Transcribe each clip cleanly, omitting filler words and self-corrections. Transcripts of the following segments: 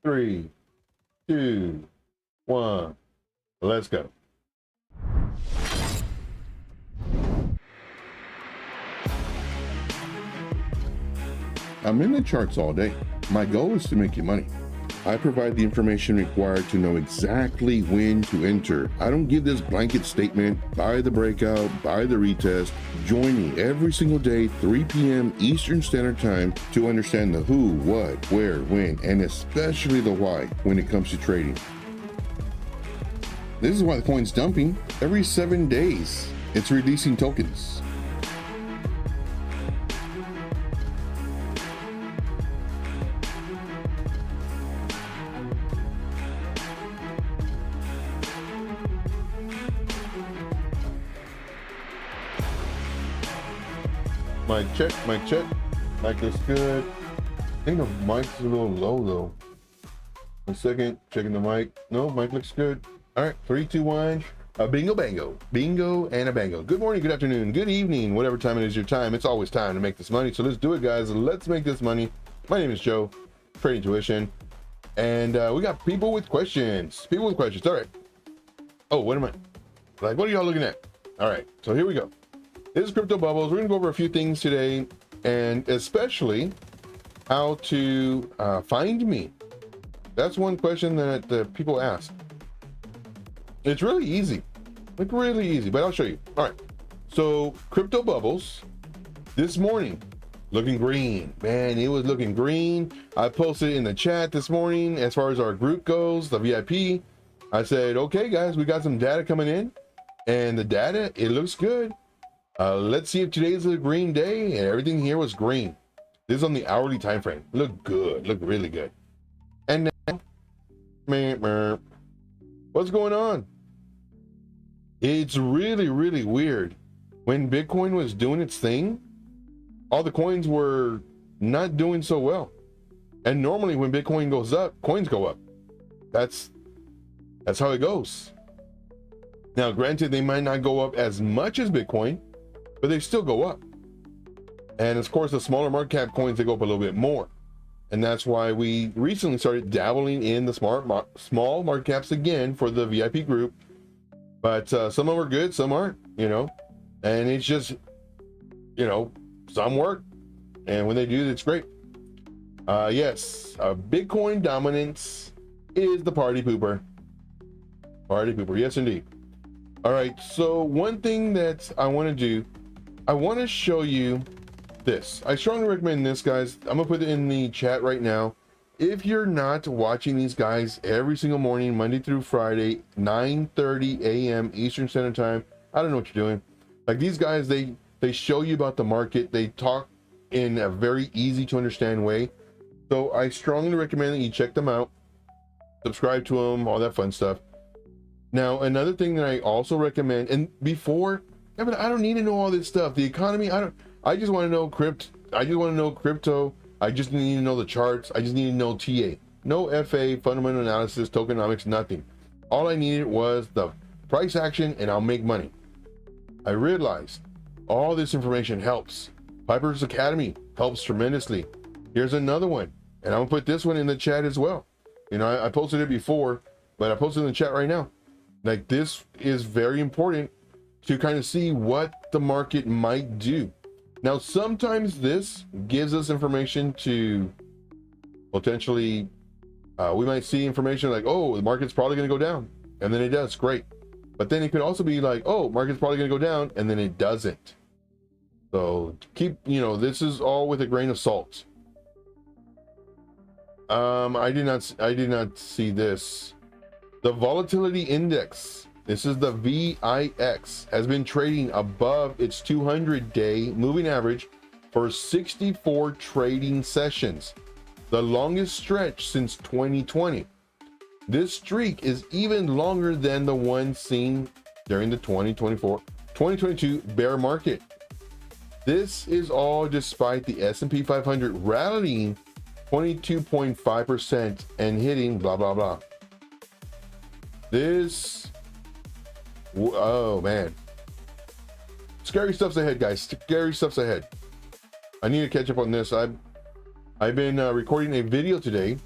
3, 2, 1. Let's go. I'm in the charts all day. My goal is to make you money. I provide the information required to know exactly when to enter. I don't give this blanket statement, buy the breakout, buy the retest. Join me every single day, 3 p.m. Eastern Standard Time, to understand the who, what, where, when, and especially the why when it comes to trading. This is why the coin's dumping. Every 7 days, it's releasing tokens. Mic check, mic check. Mic looks good. I think the mic's a little low though. 1 second, checking the mic. No, mic looks good. All right, 3, 2, 1. A bingo bango. Bingo and a bango. Good morning, good afternoon, good evening, whatever time it is your time. It's always time to make this money. So let's do it, guys. Let's make this money. My name is Joe, Trading Tuition. And we got people with questions. People with questions. All right. Oh, what am I? Like, what are y'all looking at? All right, so here we go. This is Crypto Bubbles. We're gonna go over a few things today, and especially how to find me. That's one question that people ask. It's really easy, like really easy, but I'll show you. All right, so Crypto Bubbles this morning, looking green. Man, it was looking green. I posted in the chat this morning as far as our group goes, the VIP. I said, okay, guys, we got some data coming in, and the data, it looks good. Let's see if today's a green day, and everything here was green. This is on the hourly time frame. Look good, look really good. And now, what's going on? It's really, really weird. When Bitcoin was doing its thing, all the coins were not doing so well. And normally when Bitcoin goes up, coins go up. That's how it goes. Now, granted, they might not go up as much as Bitcoin, but they still go up. And of course, the smaller market cap coins, they go up a little bit more. And that's why we recently started dabbling in the small market caps again for the VIP group. But some of them are good, some aren't, you know. And it's just, you know, some work. And when they do, it's great. Yes, Bitcoin dominance is the party pooper. Party pooper, yes indeed. All right, so one thing that I want to do, I want to show you this. I strongly recommend this, guys. I'm gonna put it in the chat right now. If you're not watching these guys every single morning, Monday through Friday, 9:30 a.m. Eastern Standard Time, I don't know what you're doing. Like these guys, they show you about the market. They talk in a very easy to understand way. So I strongly recommend that you check them out, subscribe to them, all that fun stuff. Now, another thing that I also recommend, and before, I don't need to know all this stuff. The economy, I just want to know crypto. I just want to know crypto. I just need to know the charts. I just need to know TA. No FA, fundamental analysis, tokenomics, nothing. All I needed was the price action and I'll make money. I realized all this information helps. Piper's Academy helps tremendously. Here's another one. And I'm gonna put this one in the chat as well. You know, I posted it before, but I posted it in the chat right now. Like this is very important to kind of see what the market might do. Now, sometimes this gives us information to potentially, we might see information like, oh, the market's probably going to go down. And then it does, great. But then it could also be like, oh, market's probably going to go down, and then it doesn't. So keep, you know, this is all with a grain of salt. I did not see this. The volatility index, this is the VIX, has been trading above its 200-day moving average for 64 trading sessions, the longest stretch since 2020. This streak is even longer than the one seen during the 2022 bear market. This is all despite the S&P 500 rallying 22.5% and hitting blah, blah, blah. This, oh man, scary stuff's ahead, guys. Scary stuff's ahead. I need to catch up on this. I've been recording a video today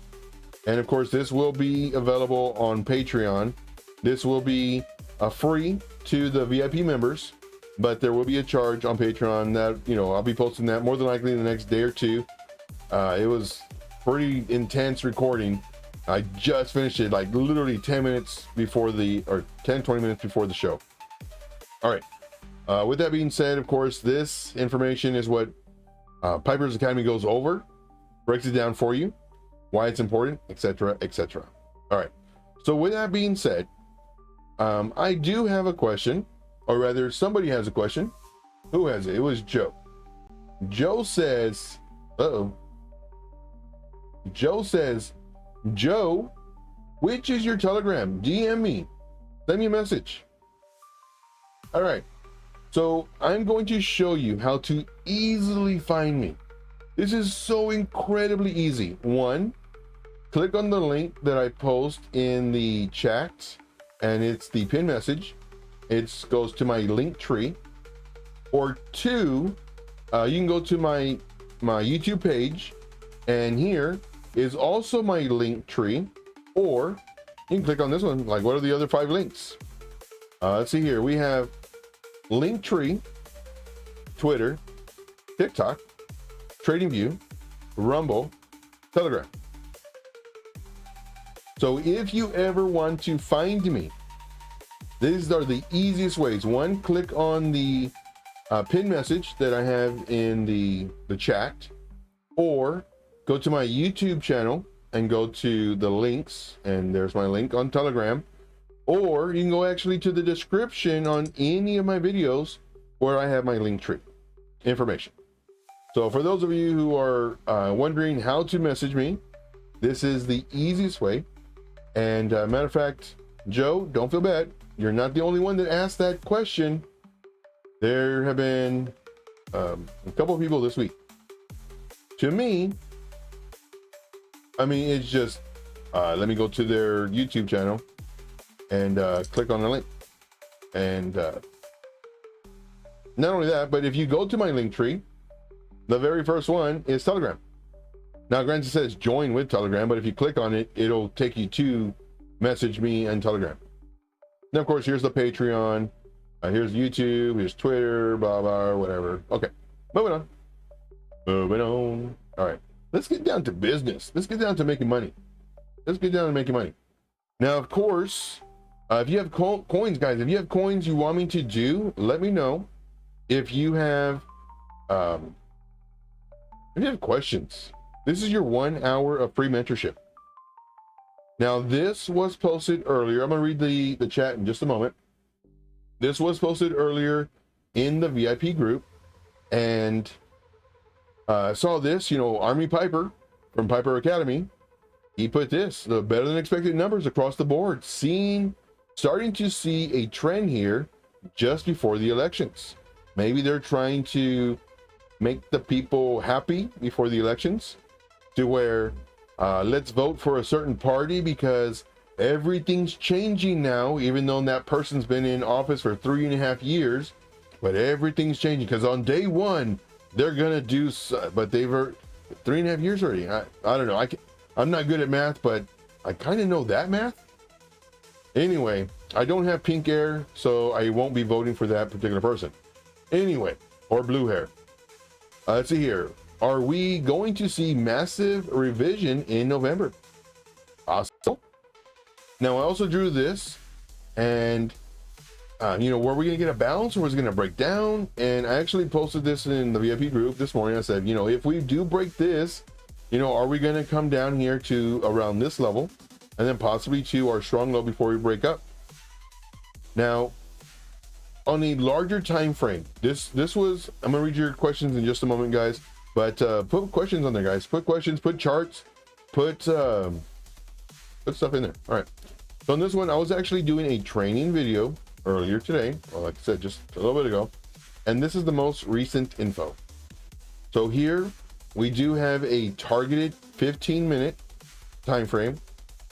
And of course, this will be available on Patreon. This will be free to the VIP members, but there will be a charge on Patreon that, you know, I'll be posting that more than likely in the next day or two. It was pretty intense recording. I just finished it like literally 10 minutes before the, or 10-20 minutes before the show. All right. With that being said, of course, this information is what Piper's Academy goes over, breaks it down for you, why it's important, etc., etc. All right. So with that being said, I do have a question, or rather somebody has a question. Who has it? It was Joe. Joe says, Joe says, Joe, which is your Telegram? DM me. Send me a message. All right. So I'm going to show you how to easily find me. This is so incredibly easy. One, click on the link that I post in the chat, and it's the pin message. It goes to my link tree. Or two, you can go to my YouTube page, and here is also my link tree. Or you can click on this one. Like, what are the other 5 links? Let's see here. We have Linktree, Twitter, TikTok, TradingView, Rumble, Telegram. So if you ever want to find me, these are the easiest ways. One, click on the pin message that I have in the chat, or go to my YouTube channel and go to the links, and there's my link on Telegram. Or you can go actually to the description on any of my videos where I have my link tree information. So for those of you who are wondering how to message me, this is the easiest way. And matter of fact, Joe, don't feel bad. You're not the only one that asked that question. There have been a couple of people this week. To me, I mean, it's just, let me go to their YouTube channel and click on the link. And not only that, but if you go to my link tree, the very first one is Telegram. Now, granted, it says join with Telegram, but if you click on it, it'll take you to message me and Telegram. Now, of course, here's the Patreon. Here's YouTube. Here's Twitter, blah, blah, whatever. Okay, moving on. Moving on. All right, let's get down to business. Let's get down to making money. Let's get down to making money. Now, of course, if you have coins, guys, if you have coins you want me to do, let me know. If you have questions, this is your 1 hour of free mentorship. Now, this was posted earlier. I'm gonna read the chat in just a moment. This was posted earlier in the VIP group, and I saw this, you know, Army Piper from Piper Academy. He put this: the better than expected numbers across the board. Starting to see a trend here just before the elections. Maybe they're trying to make the people happy before the elections, to where let's vote for a certain party because everything's changing now, even though that person's been in office for 3.5 years, but everything's changing because on day one they're gonna do, but they've 3.5 years already. I don't know. I'm not good at math, but I kind of know that math. Anyway, I don't have pink hair, so I won't be voting for that particular person. Anyway, or blue hair. Let's see here. Are we going to see massive revision in November? Awesome. Now, I also drew this, and you know, were we going to get a bounce, or was it going to break down? And I actually posted this in the VIP group this morning. I said, you know, if we do break this, you know, are we going to come down here to around this level, and then possibly to our strong low before we break up? Now, on a larger time frame, this was, I'm gonna read your questions in just a moment, guys, but put questions on there, guys. Put questions, put charts, put stuff in there. All right, so on this one, I was actually doing a training video earlier today, well, like I said, just a little bit ago, and this is the most recent info. So here we do have a targeted 15-minute time frame.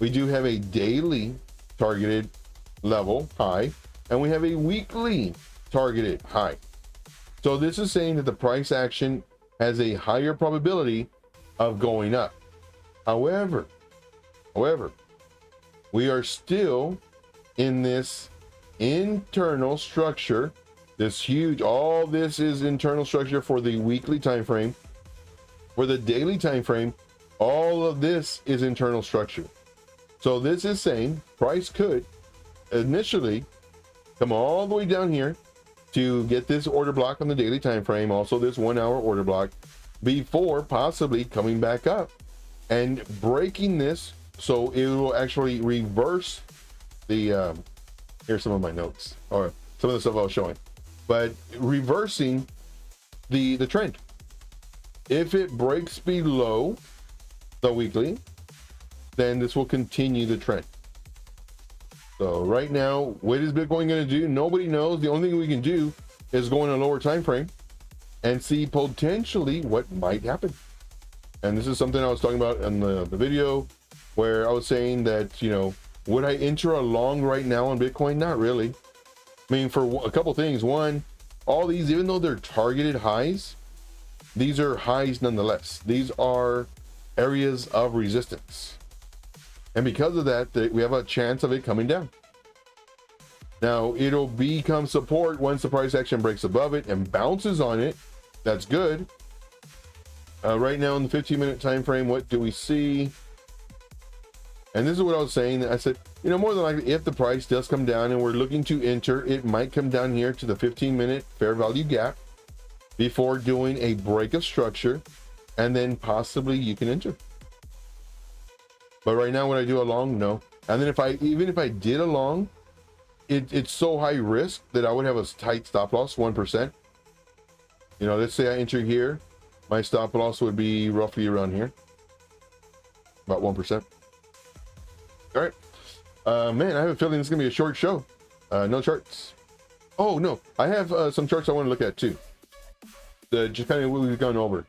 We do have a daily targeted level high, and we have a weekly targeted high. So this is saying that the price action has a higher probability of going up. However, However, we are still in this internal structure, this huge, all this is internal structure for the weekly time frame. For the daily time frame, all of this is internal structure. So this is saying price could initially come all the way down here to get this order block on the daily time frame, also this 1 hour order block, before possibly coming back up and breaking this. So it will actually reverse the here's some of my notes, or some of the stuff I was showing, but reversing the trend. If it breaks below the weekly, then this will continue the trend. So right now, what is Bitcoin going to do? Nobody knows. The only thing we can do is go in a lower time frame and see potentially what might happen. And this is something I was talking about in the video, where I was saying that, you know, would I enter a long right now on Bitcoin? Not really. I mean, for a couple things. One, all these, even though they're targeted highs, these are highs nonetheless. These are areas of resistance. And because of that, we have a chance of it coming down. Now, it'll become support once the price action breaks above it and bounces on it. That's good. Right now in the 15-minute time frame, what do we see? And this is what I was saying. I said, you know, more than likely, if the price does come down and we're looking to enter, it might come down here to the 15-minute fair value gap before doing a break of structure, and then possibly you can enter. But right now, when I do a long, no. And then even if I did a long, it's so high risk that I would have a tight stop loss, 1%. You know, let's say I enter here, my stop loss would be roughly around here, about 1%. All right, man, I have a feeling it's gonna be a short show. No charts. Oh no, I have some charts I want to look at too. Just kind of what we've gone over.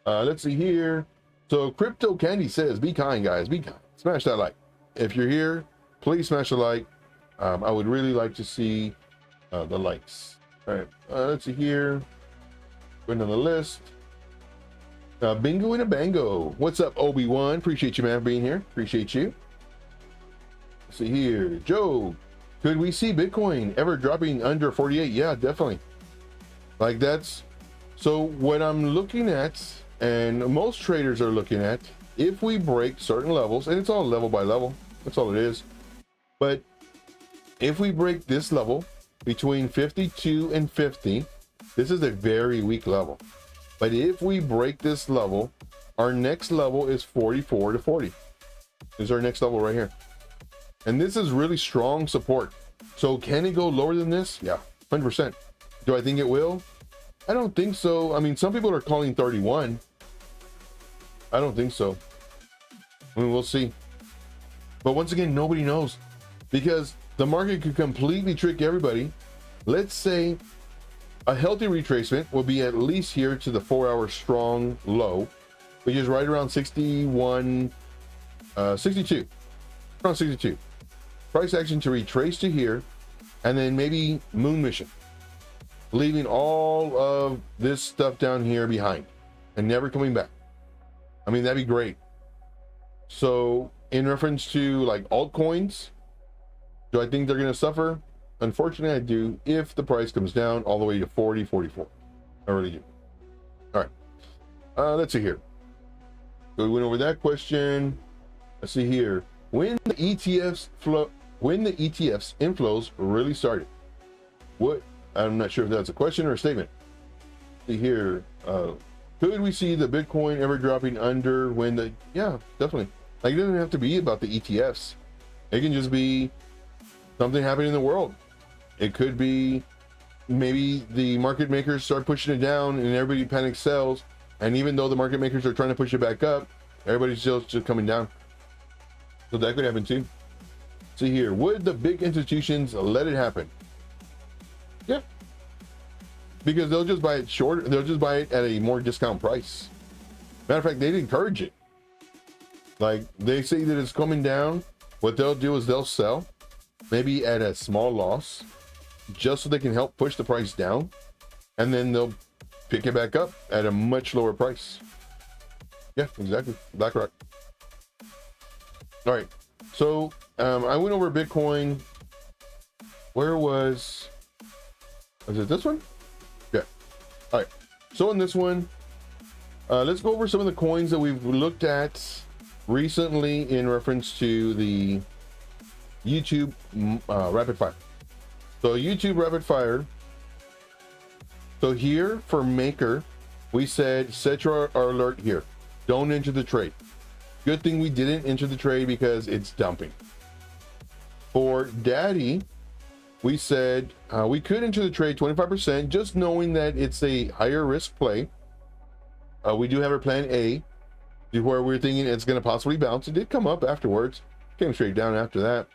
Let's see here. So Crypto Candy says, be kind, guys, be kind. Smash that like. If you're here, please smash a like. I would really like to see the likes. All right, let's see here. Going on the list. Bingo and a bango. What's up, Obi-Wan? Appreciate you, man, for being here. Appreciate you. Let's see here. Joe, could we see Bitcoin ever dropping under 48? Yeah, definitely. Like that's, so what I'm looking at, and most traders are looking at, if we break certain levels, and it's all level by level, that's all it is. But if we break this level between 52 and 50, this is a very weak level. But if we break this level, our next level is 44 to 40. This is our next level right here. And this is really strong support. So can it go lower than this? Yeah, 100%. Do I think it will? I don't think so. I mean, some people are calling 31. I don't think so. I mean, we'll see. But once again, nobody knows, because the market could completely trick everybody. Let's say a healthy retracement will be at least here to the 4-hour strong low, which is right around 62. Around 62. Price action to retrace to here, and then maybe moon mission, leaving all of this stuff down here behind and never coming back. I mean, that'd be great. So in reference to like altcoins, do I think they're going to suffer? Unfortunately, I do, if the price comes down all the way to 40, 44. I really do. All right. Let's see here. So we went over that question. Let's see here. When the ETFs inflows really started. What? I'm not sure if that's a question or a statement. See here. Could we see the Bitcoin ever dropping under when the, yeah, definitely. Like, it doesn't have to be about the ETFs. It can just be something happening in the world. It could be maybe the market makers start pushing it down and everybody panic sells. And even though the market makers are trying to push it back up, everybody's still just coming down. So that could happen too. See here, would the big institutions let it happen? Yeah. Because they'll just buy it shorter, they'll just buy it at a more discount price. Matter of fact, they'd encourage it. Like, they say that it's coming down. What they'll do is they'll sell, maybe at a small loss, just so they can help push the price down, and then they'll pick it back up at a much lower price. Yeah, exactly. BlackRock. All right. So I went over Bitcoin. Where was it this one? Yeah. All right. So in this one, let's go over some of the coins that we've looked at recently in reference to the YouTube rapid fire. So YouTube rapid fire. So here for Maker, we said set our alert here. Don't enter the trade. Good thing we didn't enter the trade because it's dumping. For Daddy, we said we could enter the trade 25%, just knowing that it's a higher risk play. We do have our plan A, where we're thinking it's going to possibly bounce. It did come up afterwards, came straight down after that.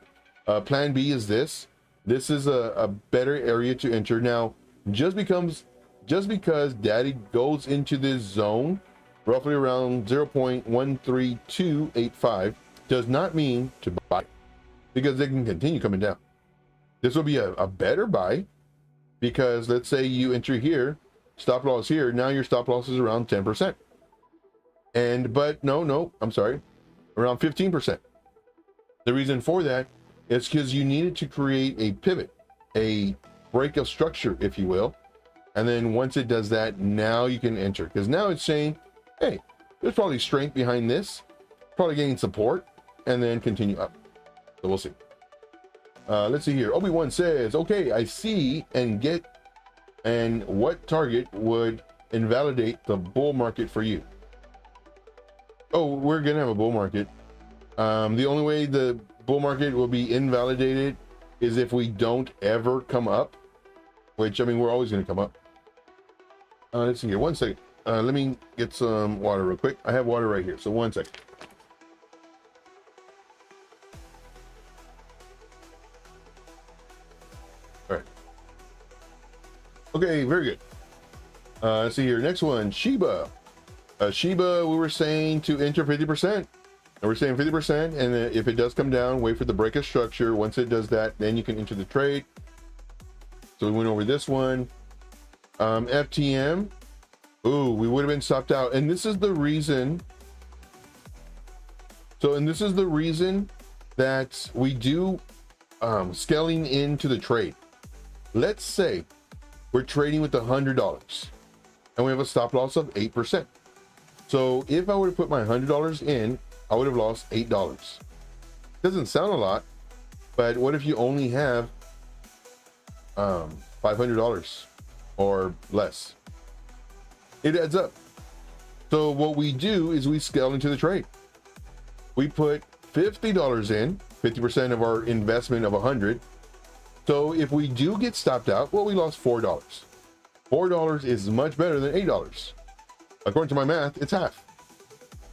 Plan B is this. This is a better area to enter. Now, just because Daddy goes into this zone, roughly around 0.13285, does not mean to buy, because they can continue coming down. This will be a better buy, because let's say you enter here, stop loss here, now your stop loss is around 10%. But no, I'm sorry, around 15%. The reason for that is because you needed to create a pivot, a break of structure, if you will. And then once it does that, now you can enter, because now it's saying, hey, there's probably strength behind this, probably getting support, and then continue up. So we'll see. Let's see here. Obi-Wan says, okay, I see and get, and what target would invalidate the bull market for you? Oh, we're gonna have a bull market. The only way the bull market will be invalidated is if we don't ever come up, which, I mean, we're always gonna come up. Let's see here, 1 second. Let me get some water real quick. I have water right here, so 1 second. All right. Okay, very good. Let's see here, next one, Shiba. Shiba, we were saying to enter 50%. And we're saying 50%, and if it does come down, wait for the break of structure. Once it does that, then you can enter the trade. So we went over this one. FTM. Ooh, we would have been stopped out. And this is the reason. This is the reason that we do scaling into the trade. Let's say we're trading with $100 and we have a stop loss of 8%. So if I were to put my $100 in, I would have lost $8. Doesn't sound a lot, but what if you only have $500 or less? It adds up. So what we do is we scale into the trade. We put $50 in, 50% of our investment of 100. So if we do get stopped out, well, we lost $4. $4 is much better than $8. According to my math, it's half.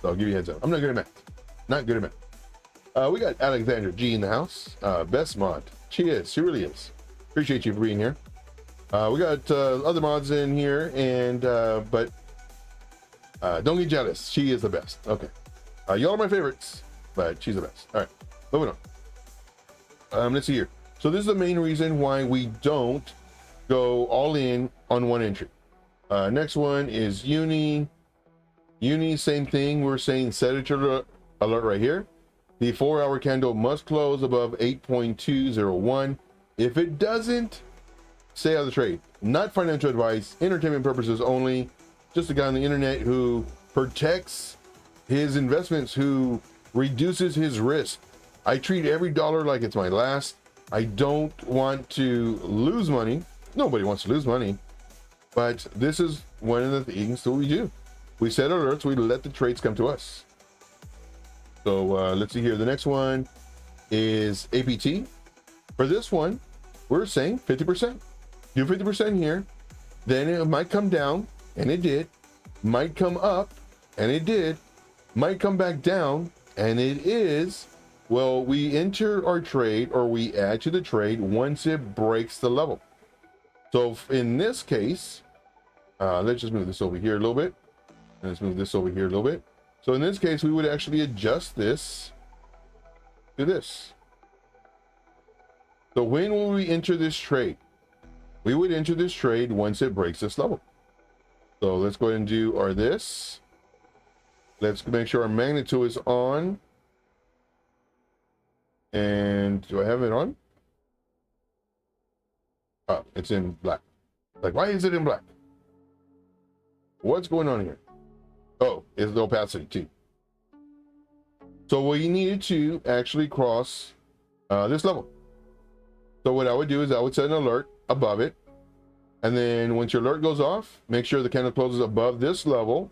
So I'll give you a heads up. I'm not good at math. Not good at math. We got Alexander G in the house. Best mod. She is. She really is. Appreciate you for being here. We got other mods in here, and but don't get jealous. She is the best. Okay. Y'all are my favorites, but she's the best. All right. Moving on. Let's see here. So this is the main reason why we don't go all in on one entry. Next one is Uni. Uni, same thing. We're saying set it to alert right here. The 4-hour candle must close above 8.201. If it doesn't, stay out of the trade. Not financial advice, entertainment purposes only. Just a guy on the internet who protects his investments, who reduces his risk. I treat every dollar like it's my last. I don't want to lose money. Nobody wants to lose money. But this is one of the things that we do. We set alerts, we let the trades come to us. So let's see here. The next one is APT. For this one, we're saying 50%. Do 50% here. Then it might come down, and it did. Might come up, and it did. Might come back down, and it is. Well, we enter our trade, or we add to the trade once it breaks the level. So in this case, let's just move this over here a little bit. And let's move this over here a little bit. So in this case, we would actually adjust this to this. So when will we enter this trade? We would enter this trade once it breaks this level. So let's go ahead and do our this. Let's make sure our magnet tool is on. And do I have it on? Oh, it's in black. Like, why is it in black? What's going on here? Oh, it's the opacity too. So we needed to actually cross this level. So what I would do is I would set an alert above it. And then once your alert goes off, make sure the candle closes above this level.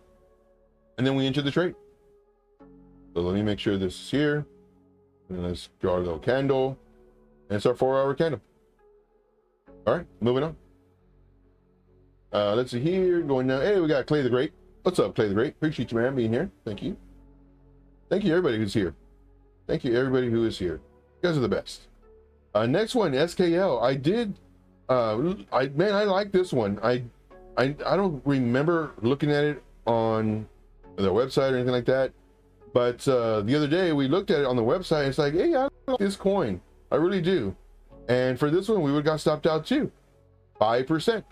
And then we enter the trade. So let me make sure this is here. And let's draw a little candle. And it's our 4-hour candle. All right, moving on. Let's see here, going down. Hey, we got Clay the Great. What's up, Clay the Great? Appreciate you, man, being here. Thank you. Thank you, everybody who's here. Thank you, everybody who is here. You guys are the best. Next one, SKL. I did. Man, I like this one. I don't remember looking at it on their website or anything like that. But the other day we looked at it on the website. It's like, hey, I like this coin. I really do. And for this one, we would got stopped out too. 5%.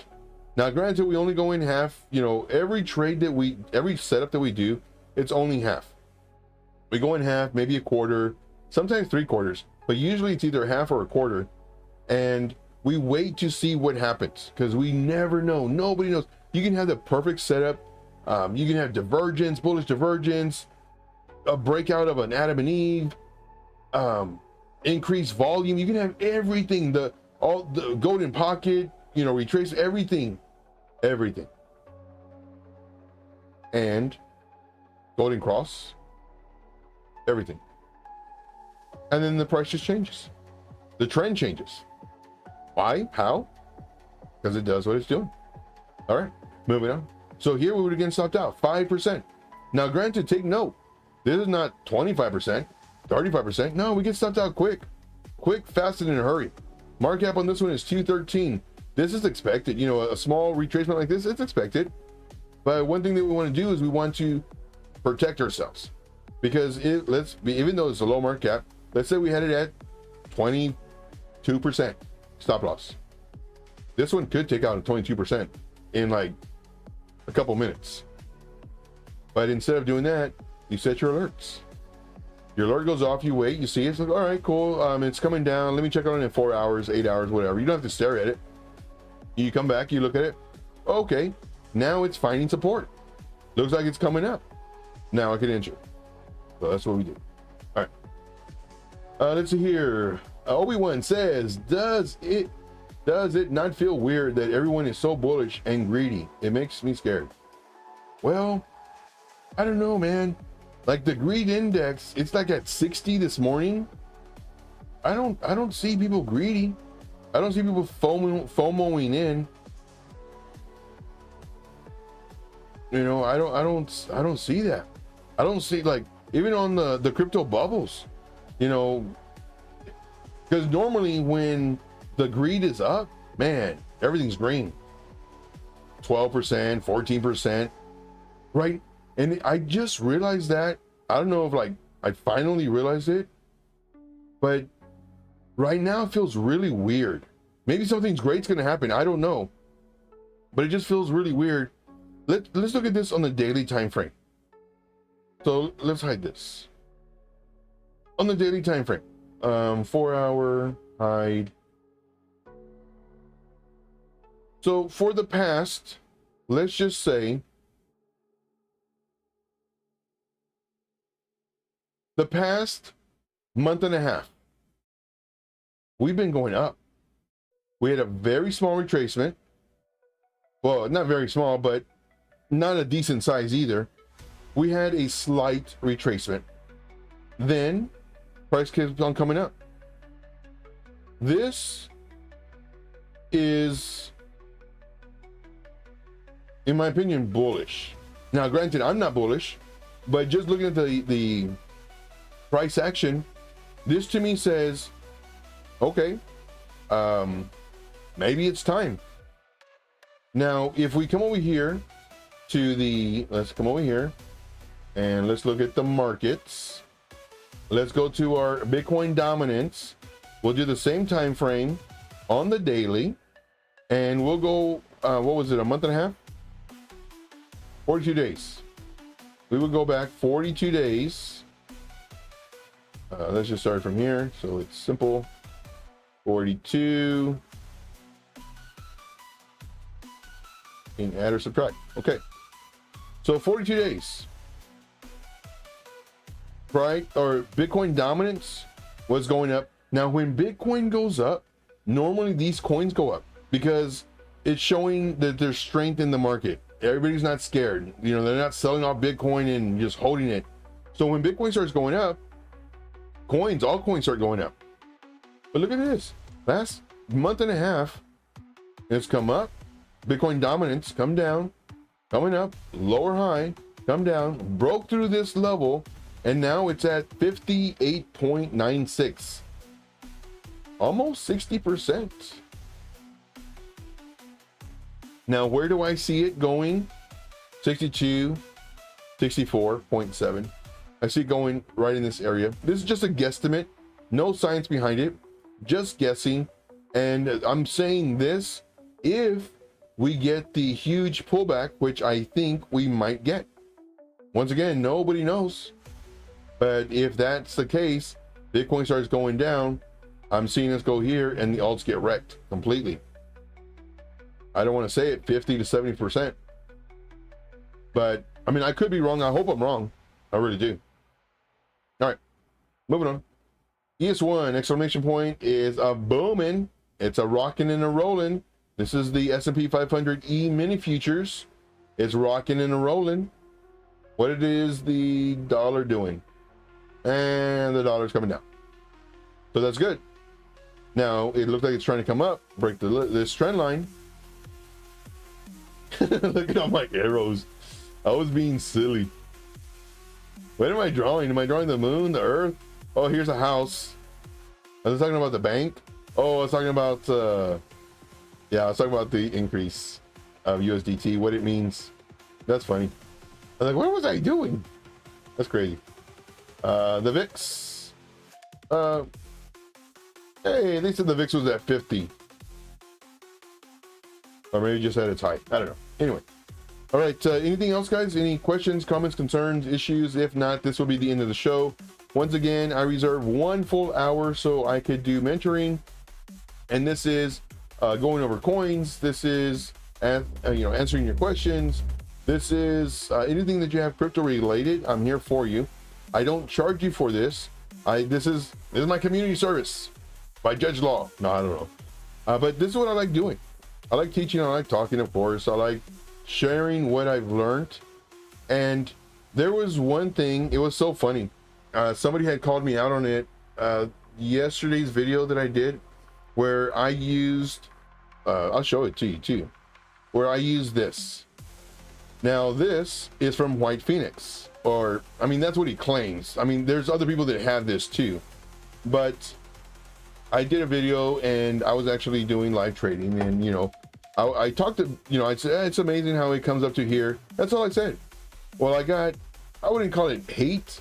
Now, granted, we only go in half. You know, every trade that every setup that we do, it's only half. We go in half, maybe a quarter, sometimes 3/4, but usually it's either half or a quarter. And we wait to see what happens because we never know. Nobody knows. You can have the perfect setup. You can have divergence, bullish divergence, a breakout of an Adam and Eve, increased volume. You can have everything. All the golden pocket. You know, retrace everything. And golden cross, everything. And then the price just changes. The trend changes. Why? How? Because it does what it's doing. All right, moving on. So here we would again stopped out 5%. Now, granted, take note. This is not 25%, 35%. No, we get stopped out quick, fast, and in a hurry. Mark cap on this one is 213. This is expected. You know, a small retracement like this, it's expected. But one thing that we want to do is we want to protect ourselves because even though it's a low market cap, let's say we had it at 22% stop loss. This one could take out a 22% in like a couple minutes. But instead of doing that, you set your alerts. Your alert goes off, you wait, you see it, it's like, all right, cool. It's coming down. Let me check on it in 4 hours, 8 hours, whatever. You don't have to stare at it. You come back, you look at it. Okay, now it's finding support. Looks like it's coming up. Now I can enter. So that's what we do. All right. Let's see here. Obi-Wan says, does it not feel weird that everyone is so bullish and greedy? It makes me scared. Well, I don't know, man. Like the greed index, it's like at 60 this morning. I don't see people greedy. I don't see people FOMOing in. You know, I don't see that. I don't see, like, even on the crypto bubbles, you know, because normally when the greed is up, man, everything's green. 12%, 14%, right? And I just realized that. I don't know if like I finally realized it, but right now it feels really weird. Maybe something's great's gonna happen. I don't know, but it just feels really weird. Let's look at this on the daily time frame. So let's hide this. On the daily time frame, 4 hour hide. So for the past, let's just say the past month and a half, we've been going up. We had a very small retracement. Well, not very small, but not a decent size either. We had a slight retracement. Then price keeps on coming up. This is, in my opinion, bullish. Now, granted, I'm not bullish, but just looking at the price action, this to me says, okay, maybe it's time. Now, if we come over here to let's come over here and let's look at the markets. Let's go to our Bitcoin dominance. We'll do the same time frame on the daily, and we'll go, what was it, a month and a half? 42 days. We would go back 42 days. Let's just start from here. So it's simple. 42. And add or subtract. Okay. So 42 days. Right? Or Bitcoin dominance was going up. Now, when Bitcoin goes up, normally these coins go up because it's showing that there's strength in the market. Everybody's not scared. You know, they're not selling off Bitcoin and just holding it. So when Bitcoin starts going up, all coins start going up. But look at this. Last month and a half, it's come up. Bitcoin dominance come down, coming up, lower high, come down, broke through this level, and now it's at 58.96. Almost 60%. Now, where do I see it going? 62, 64.7. I see it going right in this area. This is just a guesstimate, no science behind it, just guessing. And I'm saying this if we get the huge pullback, which I think we might get. Once again, nobody knows. But if that's the case, Bitcoin starts going down, I'm seeing us go here and the alts get wrecked completely. I don't want to say it 50 to 70%. But I mean, I could be wrong. I hope I'm wrong. I really do. All right, moving on. ES1 exclamation point is a booming. It's a rocking and a rolling. This is the S&P 500 E mini futures. It's rocking and a rolling. What it is the dollar doing? And the dollar's coming down. So that's good. Now it looks like it's trying to come up, break this trend line. Look at all my arrows. I was being silly. What am I drawing? Am I drawing the moon, the earth? Oh, here's a house. I was talking about the bank. Oh, I was talking about yeah, I was talking about the increase of USDT, what it means. That's funny. I was like, what was I doing? That's crazy. The VIX. Hey, they said the VIX was at 50. Or maybe just at its height. I don't know. Anyway. All right. Anything else, guys? Any questions, comments, concerns, issues? If not, this will be the end of the show. Once again, I reserve 1 full hour so I could do mentoring. And this is going over coins. This is answering your questions. This is anything that you have crypto related. I'm here for you. I don't charge you for this. This is my community service by Judge Law. No, I don't know. But this is what I like doing. I like teaching. I like talking, of course. I like sharing what I've learned. And there was one thing. It was so funny. Somebody had called me out on it. Yesterday's video that I did, where I used. I'll show it to you too. Where I used this. Now this is from White Phoenix, or I mean that's what he claims. I mean there's other people that have this too, but I did a video and I was actually doing live trading, and I talked to I said it's amazing how it comes up to here. That's all I said. Well, I wouldn't call it hate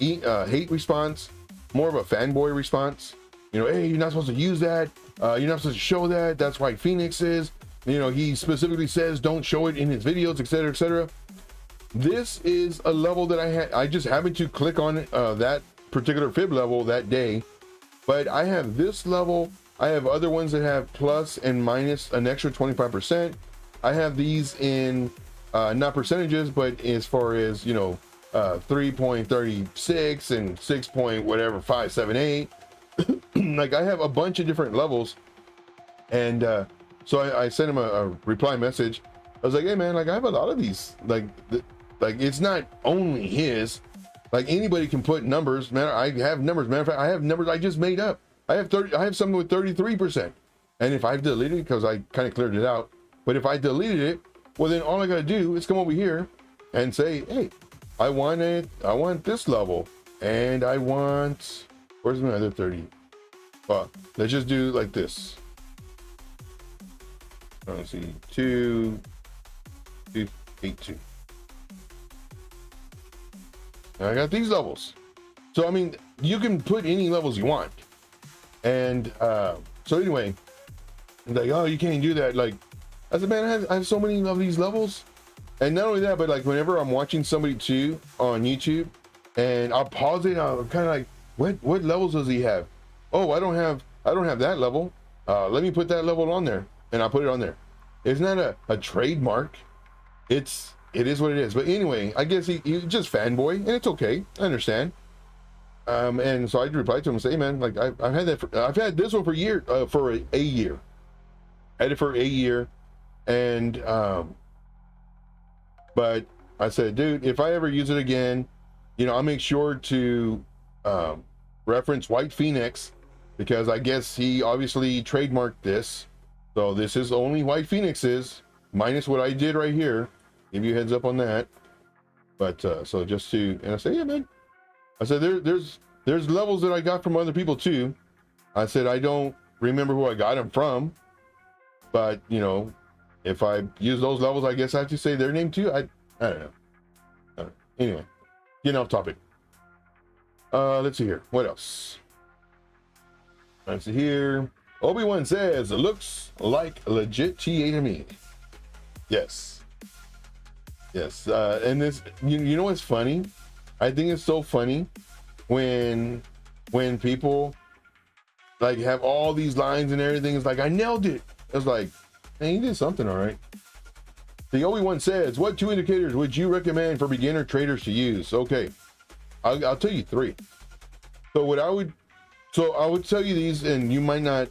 response, more of a fanboy response. Hey, you're not supposed to use that. You're not supposed to show that. That's White Phoenix is. He specifically says don't show it in his videos, etc., etc. This is a level that I just happened to click on that particular fib level that day, but I have this level. I have other ones that have plus and minus an extra 25%. I have these in not percentages, but as far as 3.36 and 6 point whatever 578. Like I have a bunch of different levels, and so I sent him a reply message. I was like, hey man, like I have a lot of these, like it's not only his, like anybody can put numbers, man. I have numbers. Matter of fact, I have numbers I just made up. I have something with 33%, and if I've deleted it, because I kind of cleared it out, but if I deleted it, well then all I gotta do is come over here and say, hey, I want this level, and I want, where's my other 30? Well, let's just do like this. Let's see, 282. I got these levels. So I mean, you can put any levels you want. And so anyway, like, oh, you can't do that. Like, I said, man, I have so many of these levels. And not only that, but like whenever I'm watching somebody too on YouTube, and I'll pause it. I'm kind of like, what levels does he have? Oh, I don't have that level. Let me put that level on there, and I'll put it on there. It's not a trademark. It is what it is. But anyway, I guess he's just fanboy, and it's okay. I understand. And so I replied to him and say, hey, man, like I've had that. I've had this one for a year. I had it for a year, and but I said, dude, if I ever use it again, you know, I'll make sure to reference White Phoenix, because I guess he obviously trademarked this. So this is only White Phoenix's, minus what I did right here. Give you a heads up on that. But so just to, and I say, yeah, man. I said there's levels that I got from other people too. I said I don't remember who I got them from, but you know, if I use those levels, I guess I have to say their name too. I don't know. Anyway, getting off topic. Let's see here. What else? Let's see here. Obi-Wan says, it looks like legit TA to me. Yes. Yes. And this, you know what's funny? I think it's so funny when people like have all these lines and everything. It's like, I nailed it. It's like, man, you did something all right. The Obi-Wan says, what 2 indicators would you recommend for beginner traders to use? Okay, I'll tell you 3. So I would tell you these, and you might not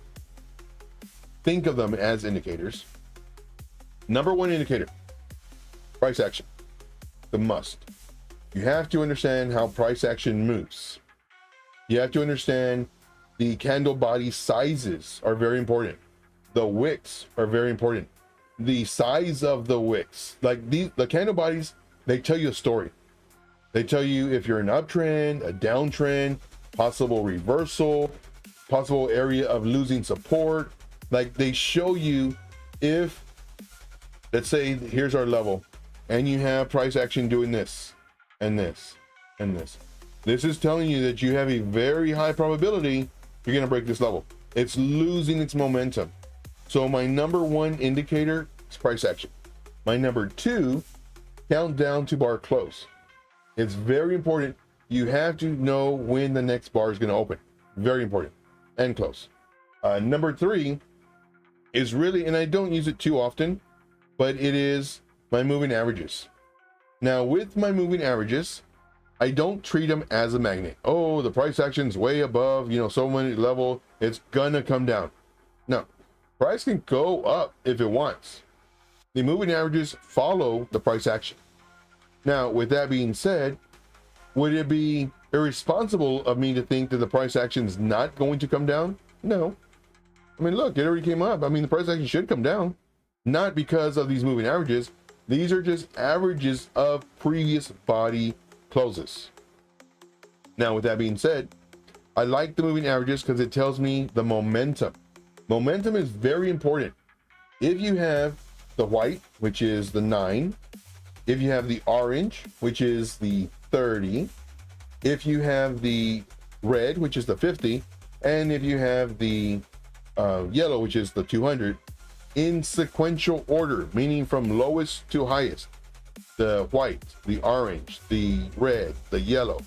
think of them as indicators. Number 1 indicator, price action, the must. You have to understand how price action moves. You have to understand the candle body sizes are very important. The wicks are very important. The size of the wicks, like the candle bodies, they tell you a story. They tell you if you're an uptrend, a downtrend, possible reversal, possible area of losing support. Like they show you if, let's say here's our level, and you have price action doing this and this and this. This is telling you that you have a very high probability you're gonna break this level. It's losing its momentum. So my number 1 indicator is price action. My number 2, countdown to bar close. It's very important. You have to know when the next bar is going to open. Very important. And close. Number 3 is really, and I don't use it too often, but it is my moving averages. Now with my moving averages, I don't treat them as a magnet. Oh, the price action's way above, you know, so many level, it's gonna come down. No, price can go up if it wants. The moving averages follow the price action. Now, with that being said, would it be irresponsible of me to think that the price action is not going to come down? No. I mean, look, it already came up. I mean, the price action should come down. Not because of these moving averages. These are just averages of previous body closes. Now, with that being said, I like the moving averages because it tells me the momentum. Momentum is very important. If you have the white, which is the 9, if you have the orange, which is the 30, if you have the red, which is the 50, and if you have the yellow, which is the 200, in sequential order, meaning from lowest to highest, the white, the orange, the red, the yellow,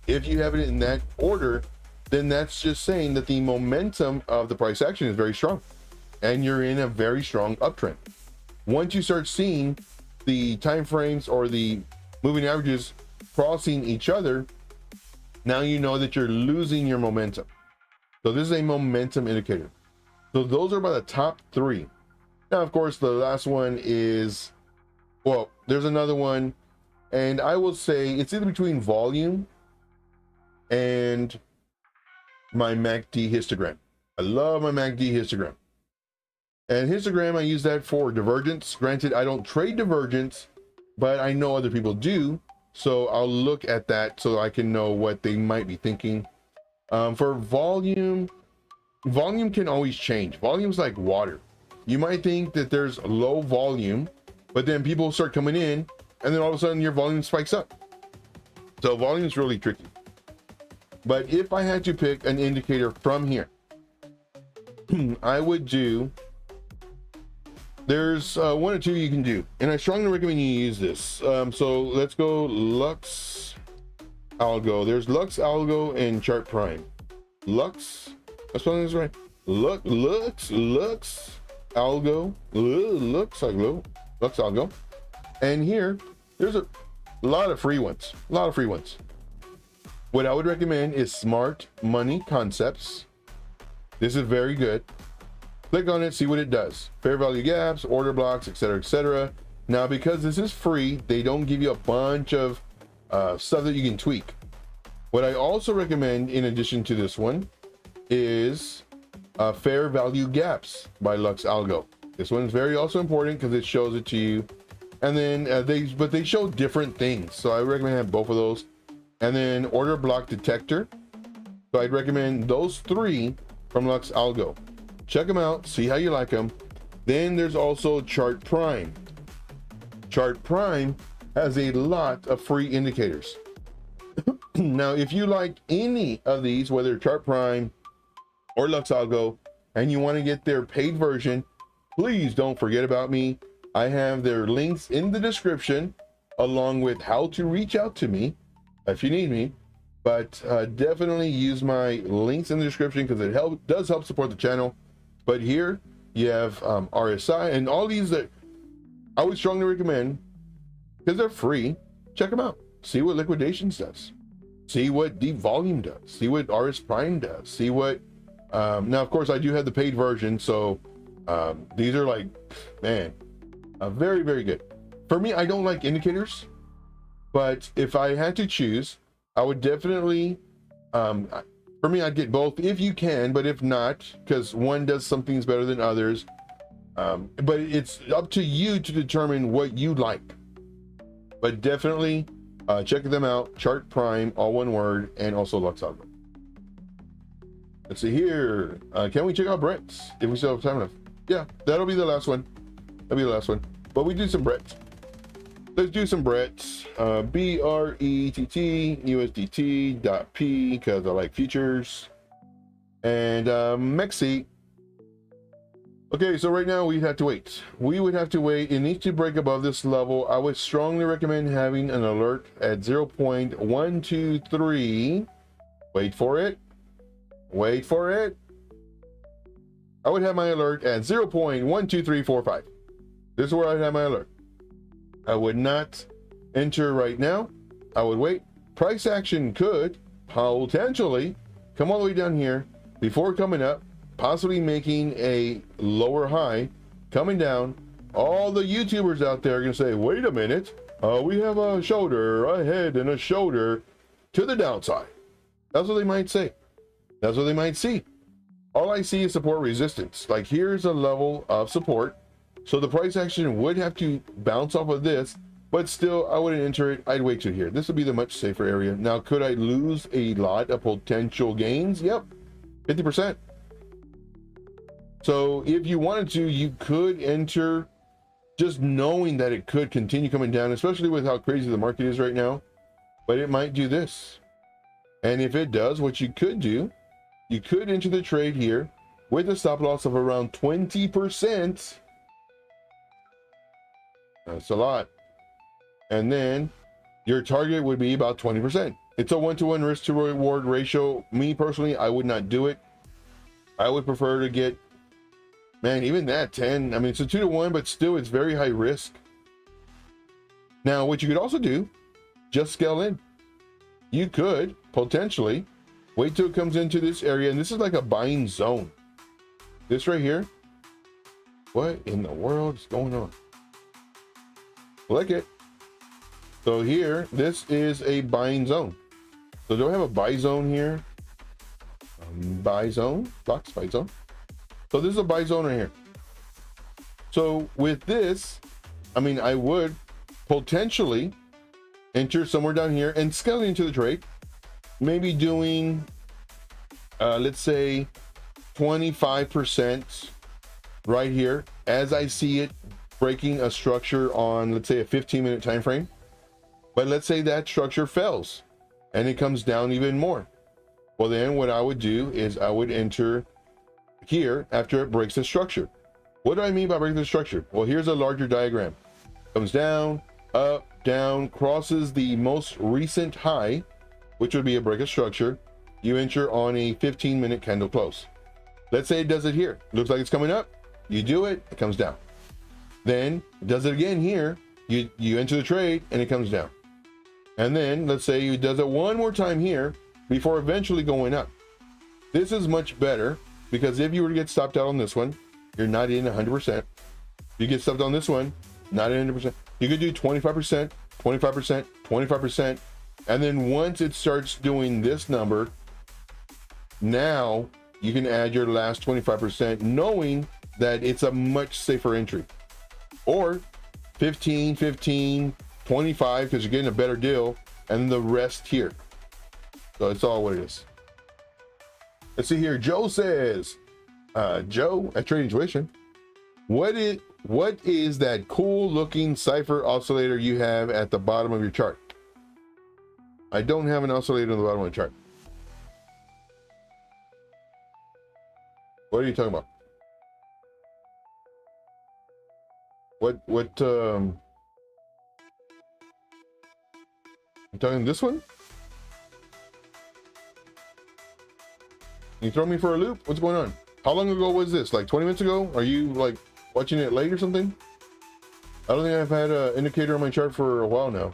if you have it in that order, then that's just saying that the momentum of the price action is very strong and you're in a very strong uptrend. Once you start seeing the time frames or the moving averages crossing each other, now you know that you're losing your momentum. So this is a momentum indicator. So those are about the top 3. Now, of course, the last one is, well, there's another one, and I will say it's either between volume and my MACD histogram. I love my MACD histogram. And histogram, I use that for divergence. Granted, I don't trade divergence, but I know other people do. So I'll look at that so I can know what they might be thinking. For volume, volume can always change. Volume's like water. You might think that there's low volume, but then people start coming in and then all of a sudden your volume spikes up. So volume is really tricky. But if I had to pick an indicator from here, I would do, there's 1 or 2 you can do, and I strongly recommend you use this. So let's go Lux Algo. There's Lux Algo and ChartPrime. Lux, that's what is right. Lux Algo, Lux Algo. And here, there's a lot of free ones. What I would recommend is Smart Money Concepts. This is very good. Click on it, see what it does. Fair value gaps, order blocks, etc., etc. Now, because this is free, they don't give you a bunch of stuff that you can tweak. What I also recommend, in addition to this one, is Fair Value Gaps by Lux Algo. This one's very also important because it shows it to you. And then they show different things. So I recommend have both of those. And then Order Block Detector. So I'd recommend those 3 from Lux Algo. Check them out, see how you like them. Then there's also ChartPrime. ChartPrime has a lot of free indicators. Now, if you like any of these, whether ChartPrime or Lux Algo, and you want to get their paid version, please don't forget about me. I have their links in the description, along with how to reach out to me if you need me. But definitely use my links in the description because it does help support the channel. But here you have RSI and all these that I would strongly recommend because they're free. Check them out. See what liquidations does. See what deep volume does. See what RS Prime does. See what now, of course, I do have the paid version, so these are like, man, very, very good. For me, I don't like indicators, but if I had to choose, I would definitely, for me, I'd get both if you can, but if not, because one does some things better than others. But it's up to you to determine what you like. But definitely check them out. ChartPrime, all one word, and also Lux Algo. Let's see here. Can we check out Brett's if we still have time enough? Yeah, that'll be the last one. That'll be the last one. But we do some Brett's. Let's do some Brett's. BRETT USDT.P because I like futures. And Mexi. Okay, so right now we'd have to wait. We would have to wait. It needs to break above this level. I would strongly recommend having an alert at 0.123. Wait for it. Wait for it. I would have my alert at 0.12345. This is where I'd have my alert. I would not enter right now. I would wait. Price action could potentially come all the way down here before coming up, possibly making a lower high, coming down. All the YouTubers out there are going to say, wait a minute, we have a shoulder, a head, and a shoulder to the downside. That's what they might say. That's what they might see. All I see is support resistance. Like, here's a level of support. So the price action would have to bounce off of this, but still, I wouldn't enter it. I'd wait to here. This would be the much safer area. Now, could I lose a lot of potential gains? Yep, 50%. So if you wanted to, you could enter just knowing that it could continue coming down, especially with how crazy the market is right now. But it might do this. And if it does, what you could do, you could enter the trade here with a stop loss of around 20%. That's a lot. And then your target would be about 20%. It's a 1-to-1 risk to reward ratio. Me personally, I would not do it. I would prefer to get, man, even that 10. I mean, it's a 2-to-1, but still it's very high risk. Now, what you could also do, just scale in. You could potentially wait till it comes into this area, and this is like a buying zone. This right here. What in the world is going on? Click it. So here, this is a buying zone. So do I have a buy zone here? Buy zone, box buy zone. So this is a buy zone right here. So with this, I mean, I would potentially enter somewhere down here and scale into the trade. Maybe doing, let's say 25% right here as I see it breaking a structure on, let's say, a 15-minute time frame. But let's say that structure fails and it comes down even more. Well, then what I would do is I would enter here after it breaks the structure. What do I mean by breaking the structure? Well, here's a larger diagram. Comes down, up, down, crosses the most recent high, which would be a break of structure, you enter on a 15-minute candle close. Let's say it does it here. Looks like it's coming up. You do it, it comes down. Then it does it again here. You enter the trade and it comes down. And then let's say it does it one more time here before eventually going up. This is much better because if you were to get stopped out on this one, you're not in 100%. You get stopped on this one, not in 100%. You could do 25%, 25%, 25%. And then once it starts doing this number, now you can add your last 25%, knowing that it's a much safer entry. Or 15, 15, 25, because you're getting a better deal, and the rest here. So it's all what it is. Let's see here. Joe says, Joe at Trading Tuition, what is that cool looking cipher oscillator you have at the bottom of your chart? I don't have an oscillator on the bottom of the chart. What are you talking about? I'm talking this one? You throw me for a loop? What's going on? How long ago was this? Like 20 minutes ago? Are you like watching it late or something? I don't think I've had an indicator on my chart for a while now.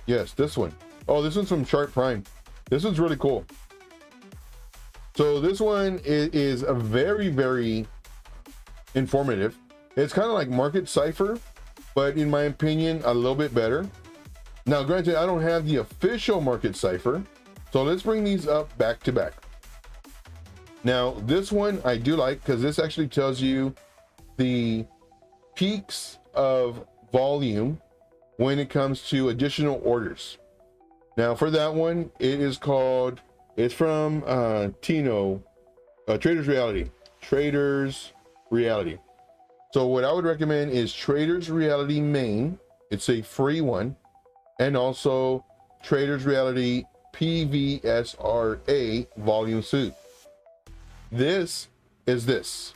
Yes, this one. Oh, this one's from ChartPrime. This one's really cool. So this one is a very, very informative. It's kind of like Market Cipher, but in my opinion, a little bit better. Now, granted, I don't have the official Market Cipher, so let's bring these up back to back. Now, this one I do like because this actually tells you the peaks of volume when it comes to additional orders. Now, for that one, it's from Tino, Traders Reality. Traders Reality. So what I would recommend is Traders Reality Main. It's a free one. And also Traders Reality PVSRA Volume 2. This is this.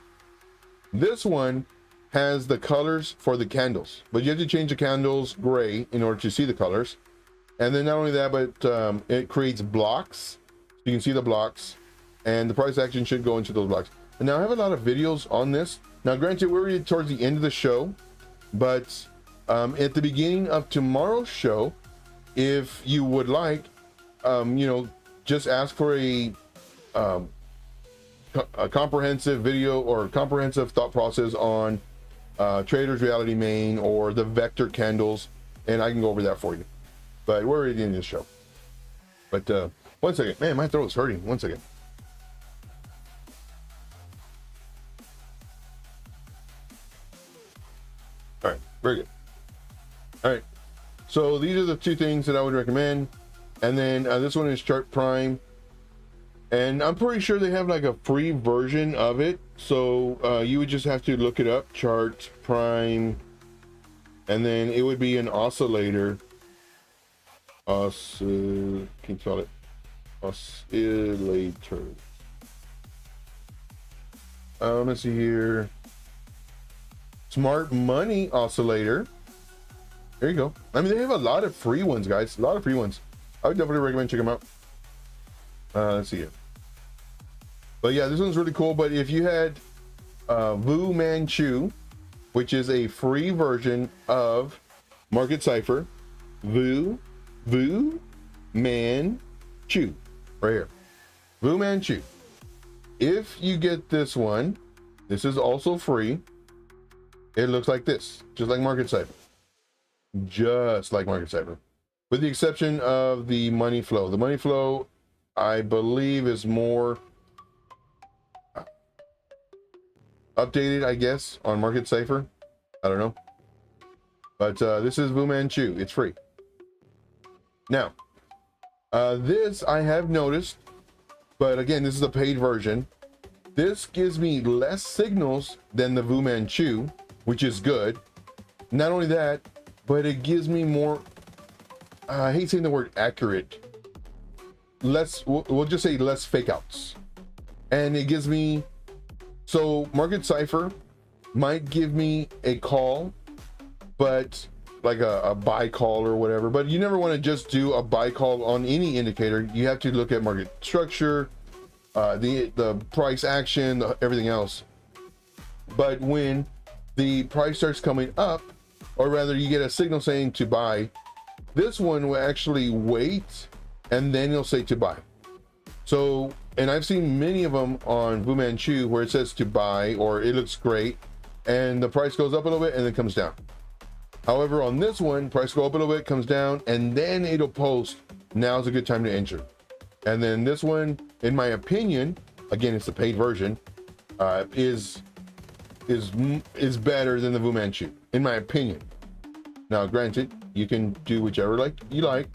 This one has the colors for the candles, but you have to change the candles gray in order to see the colors. And then not only that, but it creates blocks. You can see the blocks, and the price action should go into those blocks. And now I have a lot of videos on this. Now, granted, we're already towards the end of the show, but at the beginning of tomorrow's show, if you would like, just ask for a comprehensive video or comprehensive thought process on Traders Reality Main or the vector candles, and I can go over that for you. But we're already in this show. But one second, man, my throat's hurting. One second. All right, very good. All right, so these are the two things that I would recommend. And then this one is ChartPrime, and I'm pretty sure they have like a free version of it. So you would just have to look it up, ChartPrime, and then it would be an oscillator. Can you spell it? Oscillator. Let's see here. Smart Money Oscillator. There you go. I mean, they have a lot of free ones, guys. A lot of free ones. I would definitely recommend checking them out. Let's see it. But yeah, this one's really cool. But if you had Fu Manchu, which is a free version of Market Cipher, Fu Manchu, right here. Fu Manchu. If you get this one, this is also free. It looks like this, just like Market Cipher. Just like Market Cipher. With the exception of the money flow. The money flow, I believe, is more updated, I guess, on Market Cipher. I don't know. But this is Fu Manchu. It's free. Now, this I have noticed, but again, this is a paid version. This gives me less signals than the Fu Manchu, which is good. Not only that, but it gives me more, I hate saying the word accurate, less, we'll just say less fake outs. And it gives me, so Market Cipher might give me a call, but like a buy call or whatever, but you never want to just do a buy call on any indicator. You have to look at market structure, the price action, everything else. But when the price starts coming up, or rather you get a signal saying to buy, this one will actually wait and then you'll say to buy. So, and I've seen many of them on Fu Manchu where it says to buy, or it looks great, and the price goes up a little bit and then comes down. However, on this one, price go up a little bit, comes down, and then it'll post, now's a good time to enter. And then this one, in my opinion, again, it's the paid version, is better than the Fu Manchu, in my opinion. Now, granted, you can do whichever you like.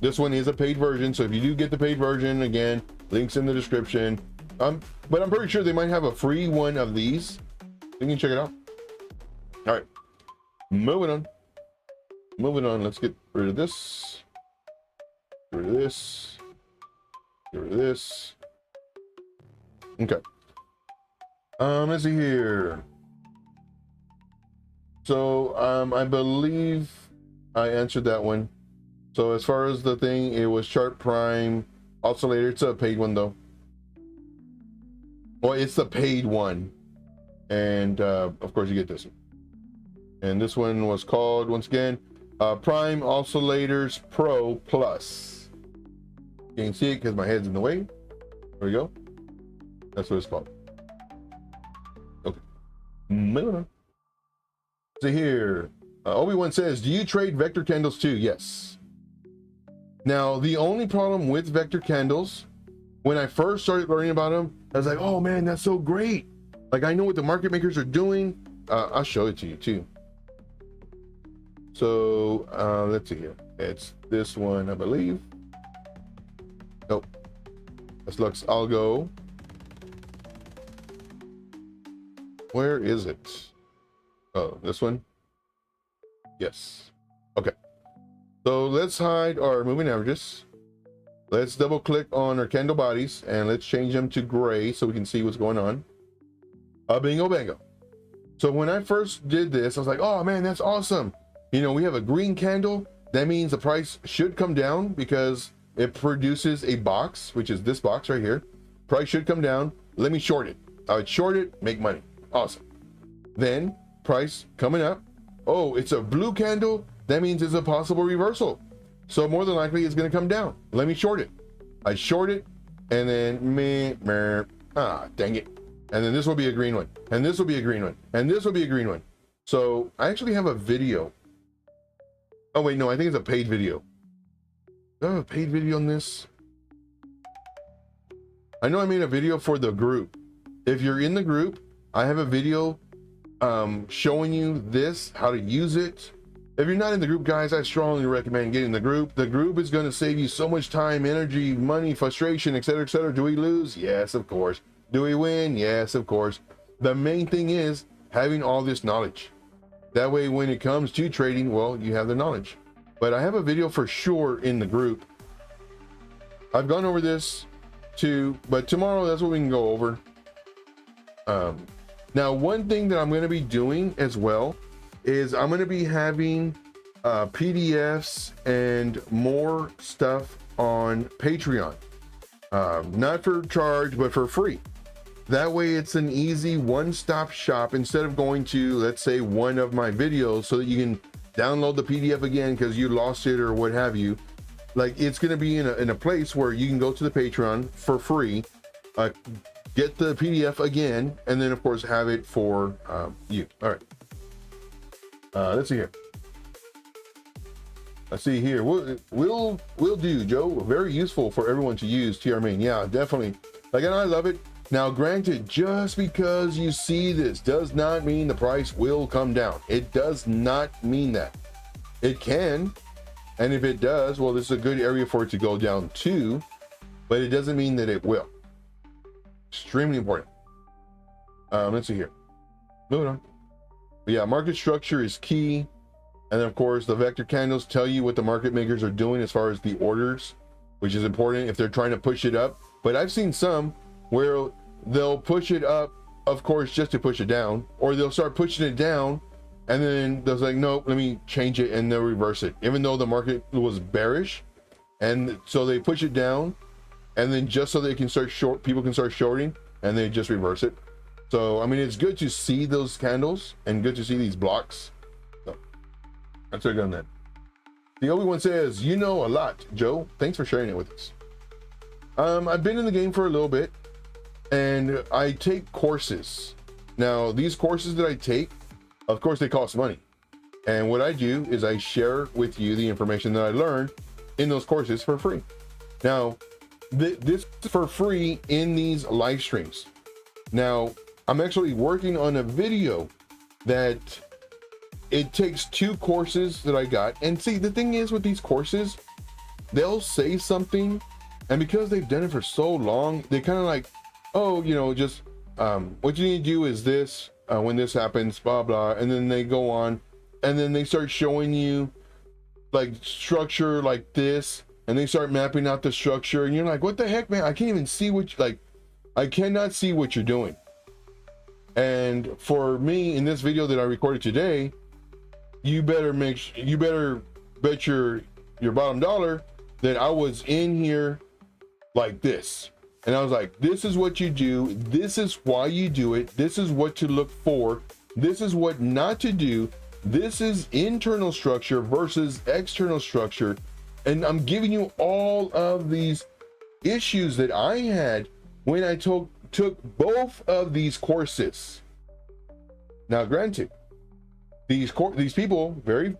This one is a paid version, so if you do get the paid version, again, links in the description. But I'm pretty sure they might have a free one of these. You can check it out. All right, moving on. Let's get rid of this. Get rid of this. Get rid of this. Okay. Let's see here. So I believe I answered that one. So as far as the thing, it was ChartPrime oscillator. It's a paid one though. Well, it's the paid one, and of course you get this one. And this one was called, once again, Prime Oscillators Pro Plus. You can see it because my head's in the way. There we go. That's what it's called. Okay, moving on. So here, Obi-Wan says, do you trade vector candles too? Yes. Now, the only problem with vector candles, when I first started learning about them, I was like, oh man, that's so great. Like, I know what the market makers are doing. I'll show it to you too. So let's see here. It's this one, I believe. Nope. That's Lux Algo. Where is it? Oh, this one? Yes. Okay. So let's hide our moving averages. Let's double click on our candle bodies and let's change them to gray so we can see what's going on. Bingo bango. So when I first did this, I was like, oh man, that's awesome. You know, we have a green candle. That means the price should come down because it produces a box, which is this box right here. Price should come down. Let me short it. I would short it, make money. Awesome. Then price coming up. Oh, it's a blue candle. That means it's a possible reversal. So more than likely it's going to come down. Let me short it. I short it, and then dang it. And then this will be a green one, and this will be a green one, and this will be a green one. So I actually have a video. Oh wait, no, I think it's a paid video. Do I have a paid video on this? I know I made a video for the group. If you're in the group, I have a video showing you this, how to use it. If you're not in the group, guys, I strongly recommend getting the group. The group is going to save you so much time, energy, money, frustration, etc., etc. Do we lose? Yes, of course. Do we win? Yes, of course. The main thing is having all this knowledge. That way, when it comes to trading, well, you have the knowledge. But I have a video for sure in the group. I've gone over this too, but tomorrow, that's what we can go over. Now, one thing that I'm going to be doing as well is I'm going to be having PDFs and more stuff on Patreon. Not for charge, but for free. That way it's an easy one-stop shop instead of going to, let's say, one of my videos so that you can download the PDF again because you lost it or what have you. Like, it's going to be in a place where you can go to the Patreon for free, get the PDF again, and then of course have it for you. All right. Let's see here. Let's see here. We'll do, Joe. Very useful for everyone to use. TR main. Yeah, definitely. Like, and I love it. Now, granted, just because you see this does not mean the price will come down. It does not mean that. It can, and if it does, well, this is a good area for it to go down to, but it doesn't mean that it will. Extremely important. Let's see here. Moving on. But yeah, market structure is key. And then of course, the vector candles tell you what the market makers are doing as far as the orders, which is important if they're trying to push it up. But I've seen some where they'll push it up, of course, just to push it down, or they'll start pushing it down and then there's like, nope, let me change it, and they'll reverse it, even though the market was bearish. And so they push it down, and then just so they can start short, people can start shorting, and they just reverse it. So I mean, it's good to see those candles and good to see these blocks. So that's what I got on that. The Obi-Wan says, you know a lot, Joe. Thanks for sharing it with us. I've been in the game for a little bit, and I take courses. Now, these courses that I take, of course, they cost money. And what I do is I share with you the information that I learned in those courses for free. Now, this is for free in these live streams. Now, I'm actually working on a video that it takes 2 courses that I got. And see, the thing is with these courses, they'll say something, and because they've done it for so long, they kind of like, oh, you know, just what you need to do is this, when this happens, blah, blah. And then they go on, and then they start showing you like structure like this, and they start mapping out the structure, and you're like, what the heck, man? I can't even see what you, like, I cannot see what you're doing. And for me, in this video that I recorded today, you better bet your bottom dollar that I was in here like this. And I was like, this is what you do. This is why you do it. This is what to look for. This is what not to do. This is internal structure versus external structure. And I'm giving you all of these issues that I had when I took both of these courses. Now, granted, these people, very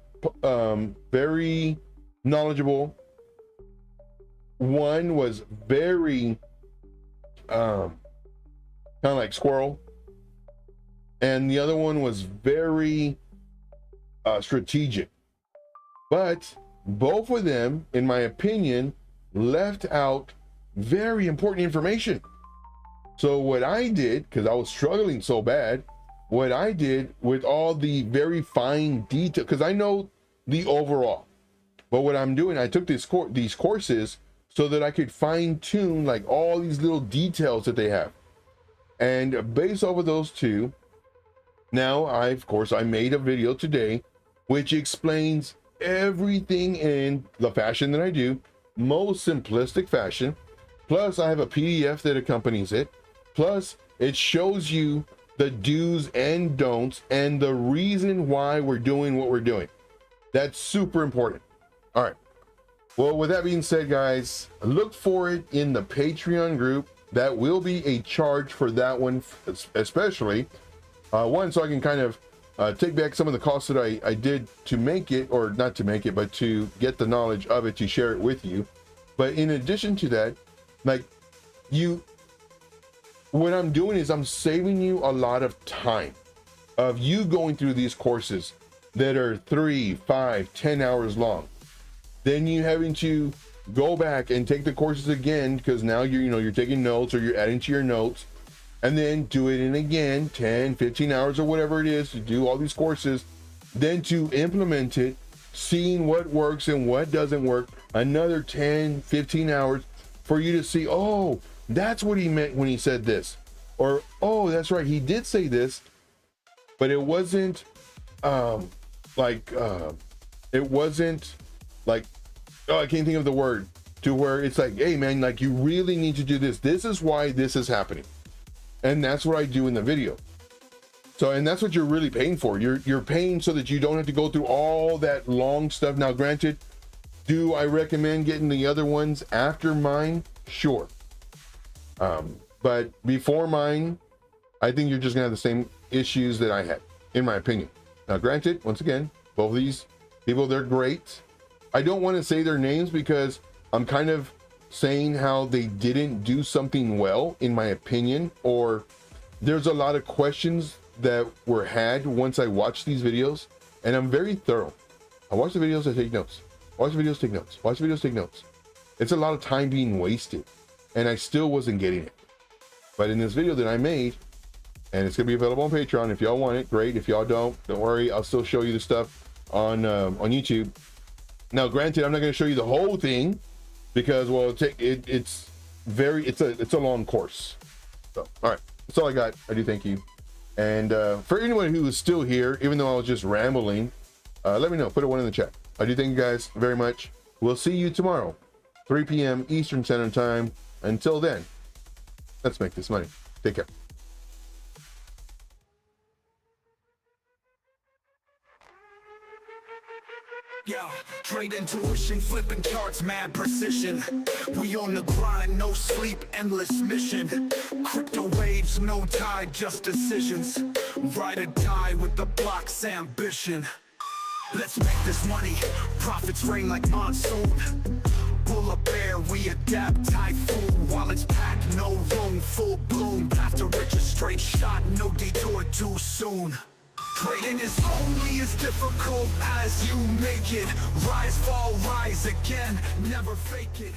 knowledgeable. One was very kind of like squirrel, and the other one was very strategic. But both of them, in my opinion, left out very important information. So what I did, because I was struggling so bad, what I did with all the very fine detail, because I know the overall, but what I'm doing, I took these courses so that I could fine tune like all these little details that they have. And based off of those 2, now I made a video today which explains everything in the fashion that I do, most simplistic fashion. Plus I have a PDF that accompanies it. Plus it shows you the do's and don'ts and the reason why we're doing what we're doing. That's super important. All right. Well, with that being said, guys, look for it in the Patreon group. That will be a charge for that one, especially one, so I can kind of take back some of the costs that I did to make it, or not to make it, but to get the knowledge of it, to share it with you. But in addition to that, like what I'm doing is I'm saving you a lot of time of you going through these courses that are 3, 5, 10 hours long. Then you having to go back and take the courses again, because now you're taking notes or you're adding to your notes, and then do it in again 10, 15 hours or whatever it is to do all these courses, then to implement it, seeing what works and what doesn't work, another 10, 15 hours for you to see, oh, that's what he meant when he said this, or oh, that's right, he did say this, but it wasn't it wasn't like, oh, I can't think of the word, to where it's like, hey man, like you really need to do this. This is why this is happening. And that's what I do in the video. So, and that's what you're really paying for. You're paying so that you don't have to go through all that long stuff. Now, granted, do I recommend getting the other ones after mine? Sure. But before mine, I think you're just gonna have the same issues that I had, in my opinion. Now, granted, once again, both of these people, they're great. I don't want to say their names because I'm kind of saying how they didn't do something well, in my opinion, or there's a lot of questions that were had once I watched these videos, and I'm very thorough. I watch the videos, I take notes. Watch the videos, take notes. Watch the videos, take notes. It's a lot of time being wasted, and I still wasn't getting it. But in this video that I made, and it's gonna be available on Patreon, if y'all want it, great. If y'all don't worry, I'll still show you the stuff on YouTube. Now, granted, I'm not gonna show you the whole thing because, well, it's a long course. So, all right, that's all I got. I do thank you. And for anyone who is still here, even though I was just rambling, let me know. Put a 1 in the chat. I do thank you guys very much. We'll see you tomorrow, 3 p.m. Eastern Standard Time. Until then, let's make this money. Take care. Yeah, trade intuition, flipping charts, mad precision. We on the grind, no sleep, endless mission. Crypto waves, no tide, just decisions. Ride or die with the block's ambition. Let's make this money, profits rain like monsoon. Bull or bear, we adapt, typhoon. Wallets packed, no room, full bloom. Path to riches, straight shot, no detour too soon. Trading is only as difficult as you make it. Rise, fall, rise again, never fake it.